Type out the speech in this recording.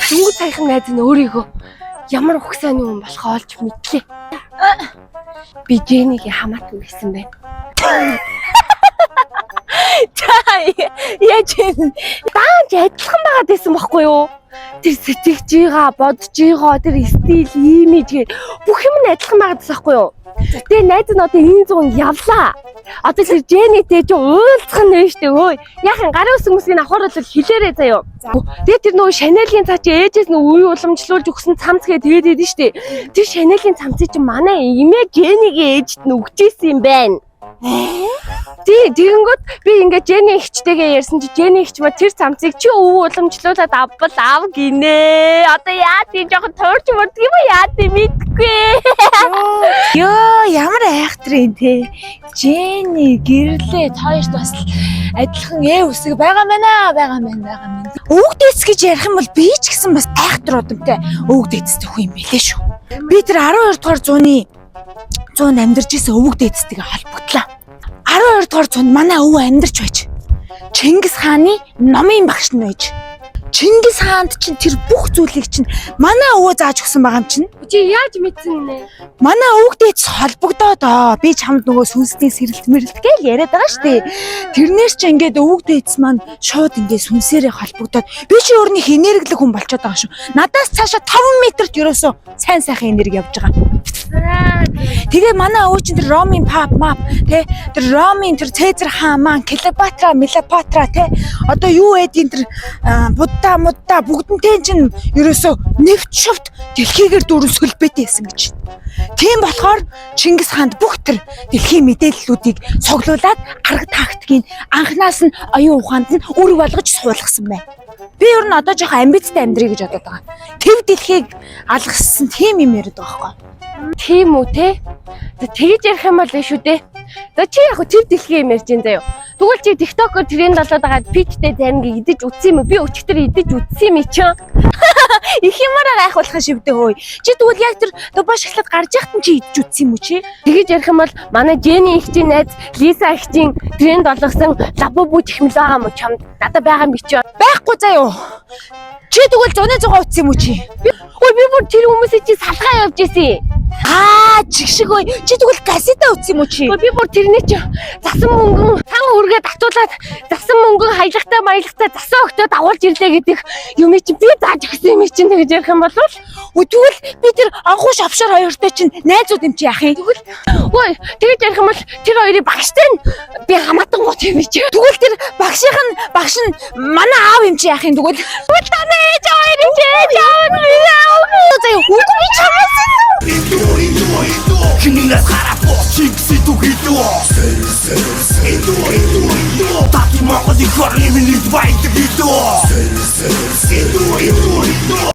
Дөнгөж саяхан найз нь өөрийгөө ямар ухсааны хүн болохоо олж мэдлээ. Би Жэнигийн хамаатан гэсэн байна. Яа Жэн Даанч адилхан байгаад байсан байхгүй юу? Тэр сэтгэж байгаа, бодож байгаа, тэр стил, имиж гээд бүх юм нь адилхан байгаад байсан байхгүй юу? Тэгээ найз нь одоо энэ зүүн явлаа. Одоо тэр Жэнитэй ч уулзах нь вэ штэ өө. Яахан гарын ус хүмүүсийн авахар бол хэлээрээ заяа. Тэгээ тэр нөгөө Шанелийн цаа чи ээжээс нөгөө үе уламжлуулж өгсөн цамц гээд тэгээд штэ. Тэр Шанелийн цамцыг чи манай эмээ Жэнигийн ээжд нь өгчээсэн юм байна. Тэгэнгүүт би ингээд Жэни ихчтэйгээ ярьсан чи Жэни ихч ба тэр цамцыг чи өвөө уламжлуулаад авбал ав гинэ. Одоо яа тийм жоохон туурч мурдаг юм яа тийм мэдгүй. Ёо ямар айхтар юм те. Жэни гэрлээ хоёрт бас адилхан үсэг байгаа мэн. Өвөг дэц гэж ярих юм бол би ч гэсэн бас айхтар удамтай өвөг дэцтэй хүн юм билээ шүү. Би тэр 12 дугаар зууны 100 амьдарч исэн өвөг дэцтэйгээ холбогдлоо. 12 дугаар зуунд манай өвөө амьдарч байж. Чингис хааны номын багш нь байж. Чингис хаанд чинь тэр бүх зүйлийг чинь манай өвөө зааж өгсөн байгаа юм чинь. Чи яаж мэдсэн нэ? Манай өвөг дэц холбогдоод би чамд нөгөө сүнсний сэрэлт мэрэлт гээл яриад байгаа шүү дээ. Тэрнээс ч ингээд өвөг дэц маань шууд ингээд сүнсээрээ холбогдоод би чи өөрнийх энерглэг хүн болчиход байгаа шүү. Надаас цаашаа 5 метрт ерөөсөө сайн сайхан энерги явж байгаа. Тэгээ манай өвөө чинь тэр Ромын пап мап тэ тэр Ромын тэр Цезар хаан маань Клеопатра Мелопатра тэ одоо юу эдийн тэр Будда мудда бүгднтэй чинь ерөөсөө нэвт шувт дэлхийгээр дүүрэн сөлбөтэйсэн гэж. Тийм болохоор Чингис хаанд бүх тэр дэлхийн мэдээллүүдийг цуглуулад арга тактикийг анханаас нь оюун ухаанд нь үр болгож суулгасан байна. Би ер нь одоо жоохон амбицтай амьдрий гэж бодоод байгаа. Тэв дэлхийг алгассан тийм юм яриад байгаа байхгүй. Тийм үү те? Тэгэж ярих юм бол шүү дээ. За чи яг тэр дэлхий юм ярьж байна заяа. Тэгвэл чи TikTok-оор тренд болоод байгаа питтэй зарингийг идэж үтсэн юм уу? Би өчтөр идэж үтсэн юм чи. Их юмараа гайхуулах шивдэ хөөе. Чи тэгвэл яг тэр дубаш эхлээд гарч яхад чи идэж үтсэн юм уу чи? Тэгэж ярих юм бол манай Жэни ихчийн найз Лиса ихчийн тренд болгосон лабубу технологи байгаа юм чамд. Надад байгаа юм чи. Байхгүй заяа. Чи тэгвэл зуны зугаа үтсэн юм уу чи? Ой би бүр тэр хүмүүсийг чи салгаа явж исэн. Чигшиг ой. Чи тэгвэл газета үтсэн юм уу чи? Би бүр тэрний чи засан мөнгөн сан үргээ татуулаад засан мөнгөн хаялагтай баялагтай засан өгтөө дагуулж ирлээ гэдэг юм чи би зааж өгсөн юм чинь тэгэж ярих юм бол тэгвэл би тэр анхууш офшор хоёртой чинь найзууд юм чи яах юм? Тэгвэл ой тэгэж ярих юм бол тэр хоёрын багштай нь би хамаатан гот юм чи. Тэгвэл тэр багш нь манай аав юм чи яах юм тэгвэл? Таны ээж хоёрын чи ээж аав нь заяа үгүй би чамаас Хинээс харапо чигси тухидо Таки Монголын хорны миний байд бидо